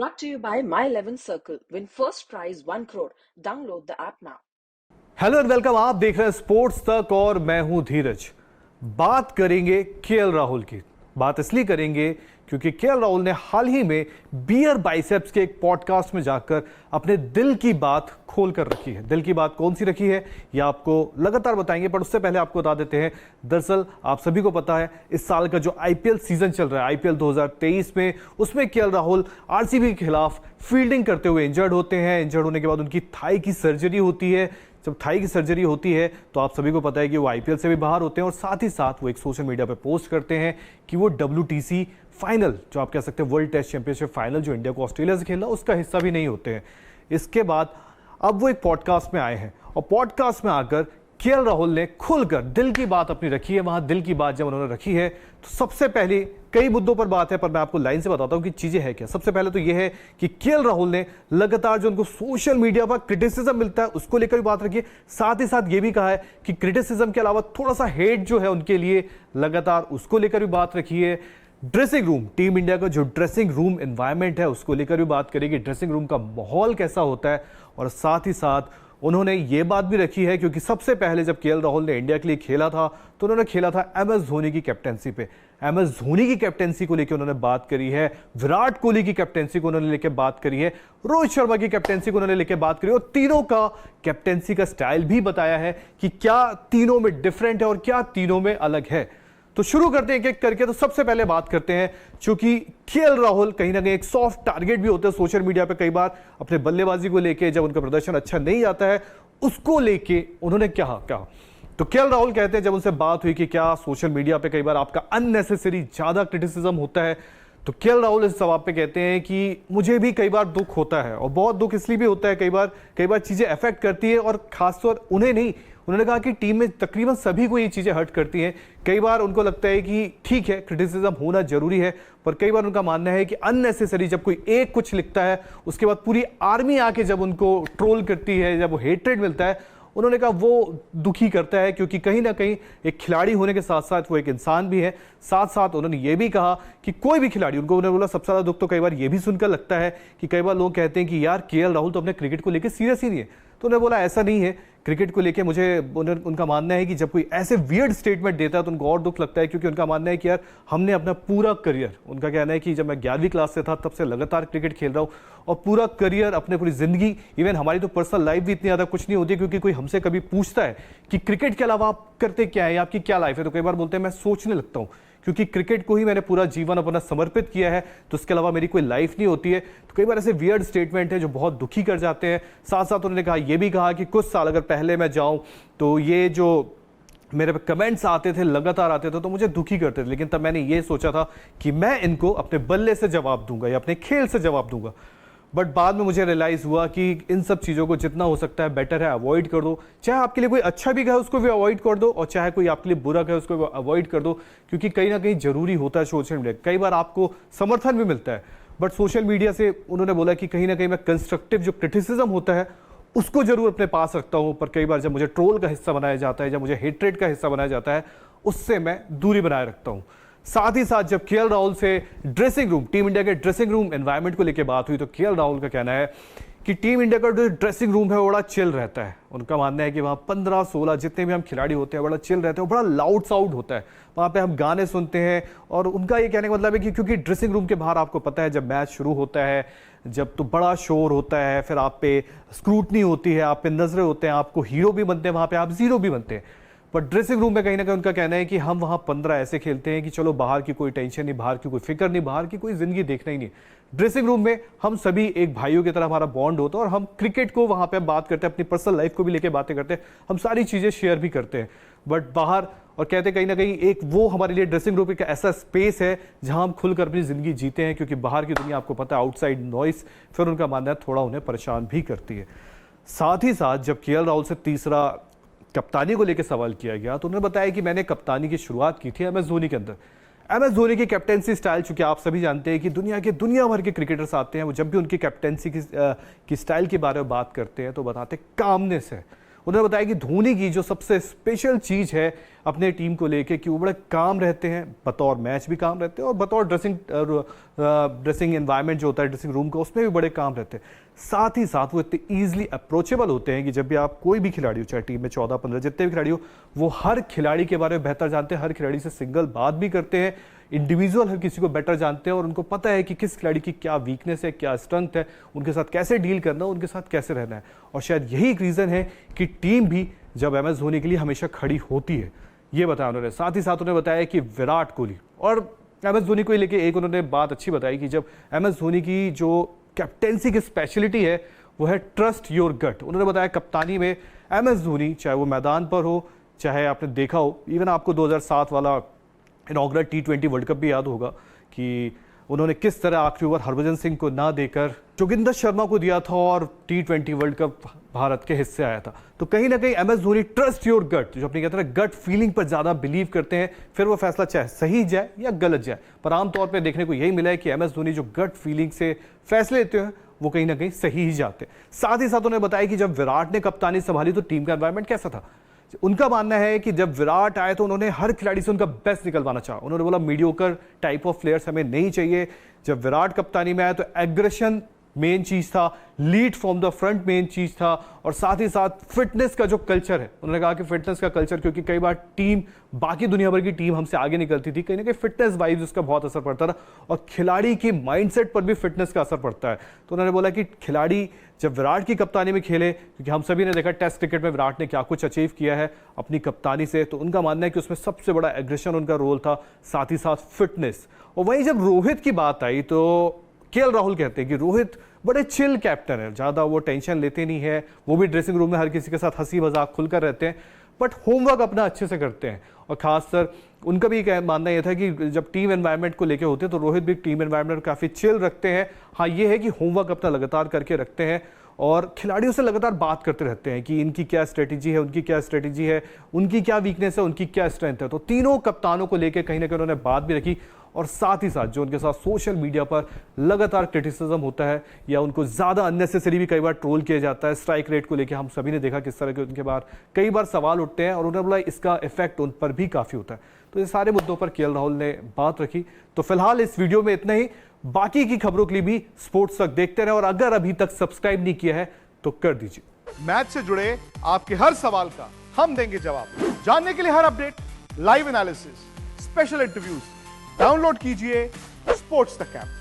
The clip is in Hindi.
Brought to you by My 11 Circle. Win first prize 1 crore. Download the app now. Hello and welcome. आप देख रहे हैं स्पोर्ट्स तक और मैं हूं धीरज। बात करेंगे केएल राहुल की। बात इसलिए करेंगे क्योंकि केएल राहुल ने हाल ही में बियर बाइसेप्स के एक पॉडकास्ट में जाकर अपने दिल की बात खोल कर रखी है। दिल की बात कौन सी रखी है यह आपको लगातार बताएंगे, पर उससे पहले आपको बता देते हैं, दरअसल आप सभी को पता है इस साल का जो आईपीएल सीजन चल रहा है, आईपीएल 2023 में, उसमें केएल राहुल आरसीबी के खिलाफ फील्डिंग करते हुए इंजर्ड होते हैं। इंजर्ड होने के बाद उनकी थाई की सर्जरी होती है। जब थाई की सर्जरी होती है तो आप सभी को पता है कि वो आईपीएल से भी बाहर होते हैं और साथ ही साथ वो एक सोशल मीडिया पे पोस्ट करते हैं कि वो WTC फाइनल, जो आप कह सकते हैं वर्ल्ड टेस्ट चैंपियनशिप फाइनल, जो इंडिया को ऑस्ट्रेलिया से खेलना, उसका हिस्सा भी नहीं होते हैं। इसके बाद अब वो एक पॉडकास्ट में आए हैं और पॉडकास्ट में आकर केएल राहुल ने खुलकर दिल की बात अपनी रखी है। वहां दिल की बात जब उन्होंने रखी है तो सबसे पहले कई मुद्दों पर बात है, पर मैं आपको लाइन से बताता हूं कि चीजें हैं क्या। सबसे पहले तो यह है कि केएल राहुल ने लगातार जो उनको सोशल मीडिया पर क्रिटिसिज्म मिलता है उसको लेकर भी बात रखी है। साथ ही साथ ये भी कहा है कि क्रिटिसिज्म के अलावा थोड़ा सा हेट जो है उनके लिए, लगातार उसको लेकर भी बात रखी है। ड्रेसिंग रूम, टीम इंडिया का जो ड्रेसिंग रूम एनवायरनमेंट है उसको लेकर भी बात करेगी, ड्रेसिंग रूम का माहौल कैसा होता है। और साथ ही साथ उन्होंने ये बात भी रखी है क्योंकि सबसे पहले जब केएल राहुल ने इंडिया के लिए खेला था तो उन्होंने खेला था MS धोनी की कैप्टेंसी पे। MS धोनी की कैप्टेंसी को लेकर उन्होंने बात करी है, विराट कोहली की कैप्टेंसी को उन्होंने लेकर बात करी है, रोहित शर्मा की कैप्टेंसी को उन्होंने लेकर बात करी, और तीनों का कैप्टेंसी का स्टाइल भी बताया है कि क्या तीनों में डिफरेंट है और क्या तीनों में अलग है। तो शुरू करते हैं एक एक करके। तो सबसे पहले बात करते हैं, चूंकि केएल राहुल कहीं ना कहीं एक सॉफ्ट टारगेट भी होते हैं सोशल मीडिया पे कई बार अपने बल्लेबाजी को लेके, जब उनका प्रदर्शन अच्छा नहीं आता है उसको लेके उन्होंने क्या कहा। तो केएल राहुल कहते हैं, जब उनसे बात हुई कि क्या सोशल मीडिया पे कई बार आपका अननेसेसरी ज्यादा क्रिटिसिज्म होता है, तो केएल राहुल इस जवाब पे कहते हैं कि मुझे भी कई बार दुख होता है, और बहुत दुख इसलिए भी होता है, कई बार चीजें अफेक्ट करती है, और खासतौर उन्हें नहीं, उन्होंने कहा कि टीम में तकरीबन सभी को ये चीजें हर्ट करती हैं। कई बार उनको लगता है कि ठीक है क्रिटिसिज्म होना जरूरी है, पर कई बार उनका मानना है कि अननेसेसरी, जब कोई एक कुछ लिखता है उसके बाद पूरी आर्मी आके जब उनको ट्रोल करती है, जब वो हेट्रेड मिलता है, उन्होंने कहा वो दुखी करता है, क्योंकि कहीं ना कहीं एक खिलाड़ी होने के साथ साथ वो एक इंसान भी है। साथ साथ उन्होंने ये भी कहा कि कोई भी खिलाड़ी, उन्होंने बोला सबसे ज्यादा दुख तो कई बार ये भी सुनकर लगता है कि कई बार लोग कहते हैं कि यार केएल राहुल तो अपने क्रिकेट को लेकर सीरियस ही नहीं है। तो उन्होंने बोला ऐसा नहीं है, क्रिकेट को लेके उनका मानना है कि जब कोई ऐसे वियर्ड स्टेटमेंट देता है तो उनको और दुख लगता है, क्योंकि उनका मानना है कि यार हमने अपना पूरा करियर, उनका कहना है कि जब मैं 11वीं क्लास से था तब से लगातार क्रिकेट खेल रहा हूँ, और पूरा करियर, अपने पूरी जिंदगी, इवन हमारी तो पर्सनल लाइफ भी इतनी ज़्यादा कुछ नहीं होती, क्योंकि कोई हमसे कभी पूछता है कि क्रिकेट के अलावा आप करते क्या है, आपकी क्या लाइफ है, तो कई बार बोलते हैं मैं सोचने लगता हूँ, क्योंकि क्रिकेट को ही मैंने पूरा जीवन अपना समर्पित किया है, तो इसके अलावा मेरी कोई लाइफ नहीं होती है। तो कई बार ऐसे वियर्ड स्टेटमेंट है जो बहुत दुखी कर जाते हैं। साथ साथ उन्होंने कहा, ये भी कहा कि कुछ साल अगर पहले मैं जाऊं तो ये जो मेरे पे कमेंट्स आते थे, लगातार आते थे, तो मुझे दुखी करते थे, लेकिन तब मैंने ये सोचा था कि मैं इनको अपने बल्ले से जवाब दूंगा या अपने खेल से जवाब दूंगा। बट बाद में मुझे रियलाइज हुआ कि इन सब चीज़ों को जितना हो सकता है बेटर है अवॉइड कर दो। चाहे आपके लिए कोई अच्छा भी कहे उसको भी अवॉइड कर दो, और चाहे कोई आपके लिए बुरा कहे उसको भी अवॉइड कर दो, क्योंकि कहीं ना कहीं जरूरी होता है सोशल मीडिया। कई बार आपको समर्थन भी मिलता है, बट सोशल मीडिया से उन्होंने बोला कि कहीं ना कहीं मैं कंस्ट्रक्टिव जो क्रिटिसिज्म होता है उसको जरूर अपने पास रखता हूं, पर कई बार जब मुझे ट्रोल का हिस्सा बनाया जाता है, जब मुझे हेट्रेड का हिस्सा बनाया जाता है, उससे मैं दूरी बनाए रखता हूं। साथ ही साथ जब केएल राहुल से ड्रेसिंग रूम, टीम इंडिया के ड्रेसिंग रूम एनवायरनमेंट को लेकर बात हुई, तो केएल राहुल का कहना है कि टीम इंडिया का जो ड्रेसिंग रूम है वो बड़ा चिल रहता है। उनका मानना है कि वहाँ 15-16 जितने भी हम खिलाड़ी होते हैं बड़ा चिल रहते हैं, बड़ा लाउड साउंड होता है, वहाँ पे हम गाने सुनते हैं। और उनका ये कहने का मतलब है कि क्योंकि ड्रेसिंग रूम के बाहर आपको पता है जब मैच शुरू होता है, जब तो बड़ा शोर होता है, फिर आप पे स्क्रूटनी होती है, आप पे नजरें होते हैं, आपको हीरो भी बनते हैं, वहाँ पे आप जीरो भी बनते हैं। पर ड्रेसिंग रूम में कहीं ना कहीं उनका कहना है कि हम वहाँ 15 ऐसे खेलते हैं कि चलो बाहर की कोई टेंशन नहीं, बाहर की कोई फिक्र नहीं, बाहर की कोई जिंदगी देखना ही नहीं। ड्रेसिंग रूम में हम सभी एक भाइयों की तरह हमारा बॉन्ड होता है, और हम क्रिकेट को वहाँ पे बात करते हैं, अपनी पर्सनल लाइफ को भी लेके बातें करते हैं, हम सारी चीज़ें शेयर भी करते हैं। बट बाहर, और कहते कहीं ना कहीं एक वो हमारे लिए ड्रेसिंग रूम एक ऐसा स्पेस है जहां हम खुलकर अपनी जिंदगी जीते हैं, क्योंकि बाहर की दुनिया आपको पता है आउटसाइड नॉइस फिर उनका मानना है थोड़ा उन्हें परेशान भी करती है। साथ ही साथ जब केएल राहुल से तीसरा कप्तानी को लेकर सवाल किया गया तो उन्होंने बताया कि मैंने कप्तानी की शुरुआत की थी MS धोनी के अंदर। MS धोनी की कैप्टेंसी स्टाइल, चूंकि आप सभी जानते हैं कि दुनिया भर के क्रिकेटर्स आते हैं, वो जब भी उनकी कैप्टेंसी की स्टाइल के बारे में बात करते हैं तो बताते कामनेस है। उन्होंने बताया कि धोनी की जो सबसे स्पेशल चीज है अपने टीम को लेके कि वो बड़े काम रहते हैं, बतौर मैच भी काम रहते हैं और बतौर ड्रेसिंग एनवायरनमेंट जो होता है ड्रेसिंग रूम का, उसमें भी बड़े काम रहते हैं। साथ ही साथ वो इतने ईजिली अप्रोचेबल होते हैं कि जब भी आप कोई भी खिलाड़ी हो, चाहे टीम में 14-15 जितने भी खिलाड़ी हो, वो हर खिलाड़ी के बारे में बेहतर जानते हैं, हर खिलाड़ी से सिंगल बात भी करते हैं, इंडिविजुअल हर किसी को बेटर जानते हैं और उनको पता है कि किस खिलाड़ी की क्या वीकनेस है, क्या स्ट्रेंथ है, उनके साथ कैसे डील करना है, उनके साथ कैसे रहना है। और शायद यही एक रीज़न है कि टीम भी जब MS धोनी के लिए हमेशा खड़ी होती है, ये बताया उन्होंने। साथ ही साथ उन्होंने बताया कि विराट कोहली और MS धोनी को लेके एक उन्होंने बात अच्छी बताई कि जब MS धोनी की जो कैप्टेंसी की स्पेशलिटी है वो है ट्रस्ट योर गट। उन्होंने बताया कप्तानी में MS धोनी, चाहे वो मैदान पर हो, चाहे आपने देखा हो, इवन आपको 2007 वाला इनॉग्रल T20 वर्ल्ड कप भी याद होगा कि उन्होंने किस तरह आखिरी ओवर हरभजन सिंह को ना देकर जोगिंदर शर्मा को दिया था और T20 वर्ल्ड कप भारत के हिस्से आया था। तो कहीं ना कहीं MS Dhoni trust your gut, जो अपनी कहते हैं गट फीलिंग पर ज्यादा बिलीव करते हैं, फिर वो फैसला चाहे सही जाए या गलत जाए, पर आमतौर पर देखने को यही मिला है कि MS धोनी जो गट फीलिंग से फैसले लेते हैं वो कहीं ना कहीं सही ही जाते हैं। साथ ही साथ उन्होंने बताया कि जब विराट ने कप्तानी संभाली तो टीम का एनवायरमेंट कैसा था। उनका मानना है कि जब विराट आए तो उन्होंने हर खिलाड़ी से उनका बेस्ट निकलवाना चाहा। उन्होंने बोला मीडियोकर टाइप ऑफ प्लेयर्स हमें नहीं चाहिए। जब विराट कप्तानी में आया तो एग्रेशन मेन चीज था, lead from the front main चीज था, और साथ ही साथ फिटनेस का जो कल्चर है, उन्होंने कहा कि फिटनेस का कल्चर, क्योंकि कई बार टीम, बाकी दुनिया भर की टीम हमसे आगे निकलती थी, कहीं ना कहीं फिटनेस वाइज उसका बहुत असर पड़ता था और खिलाड़ी की माइंडसेट पर भी फिटनेस का असर पड़ता है। तो उन्होंने बोला कि खिलाड़ी जब विराट की कप्तानी में खेले, क्योंकि हम सभी ने देखा टेस्ट क्रिकेट में विराट ने क्या कुछ अचीव किया है अपनी कप्तानी से, तो उनका मानना है कि उसमें सबसे बड़ा एग्रेशन उनका रोल था, साथ ही साथ फिटनेस। और वहीं जब रोहित की बात आई तो KL राहुल कहते हैं कि रोहित बड़े चिल कैप्टन है, ज़्यादा वो टेंशन लेते नहीं है, वो भी ड्रेसिंग रूम में हर किसी के साथ हंसी मजाक खुलकर रहते हैं, बट होमवर्क अपना अच्छे से करते हैं। और खासकर उनका भी मानना यह था कि जब टीम एनवायरनमेंट को लेके होते हैं तो रोहित भी टीम एनवायरनमेंट काफ़ी चिल रखते हैं। हाँ, ये है कि होमवर्क अपना लगातार करके रखते हैं और खिलाड़ियों से लगातार बात करते रहते हैं कि इनकी क्या स्ट्रेटेजी है, उनकी क्या स्ट्रेटेजी है, उनकी क्या वीकनेस है, उनकी क्या स्ट्रेंथ है। तो तीनों कप्तानों को लेकर कहीं ना कहीं उन्होंने बात भी रखी। और साथ ही साथ जो उनके साथ सोशल मीडिया पर लगातार क्रिटिसिज्म होता है या उनको ज़्यादा अननेसेसरी भी कई बार ट्रोल किया जाता है, स्ट्राइक रेट को लेकर हम सभी ने देखा किस तरह के उनके बाद कई बार सवाल उठते हैं और उन्होंने बोला इसका इफेक्ट उन पर भी काफ़ी होता है। तो ये सारे मुद्दों पर KL राहुल ने बात रखी। तो फिलहाल इस वीडियो में इतना ही। बाकी की खबरों के लिए भी स्पोर्ट्स तक देखते रहे और अगर अभी तक सब्सक्राइब नहीं किया है तो कर दीजिए। मैच से जुड़े आपके हर सवाल का हम देंगे जवाब। जानने के लिए हर update, live analysis, special interviews, download कीजिए स्पोर्ट्स तक ऐप।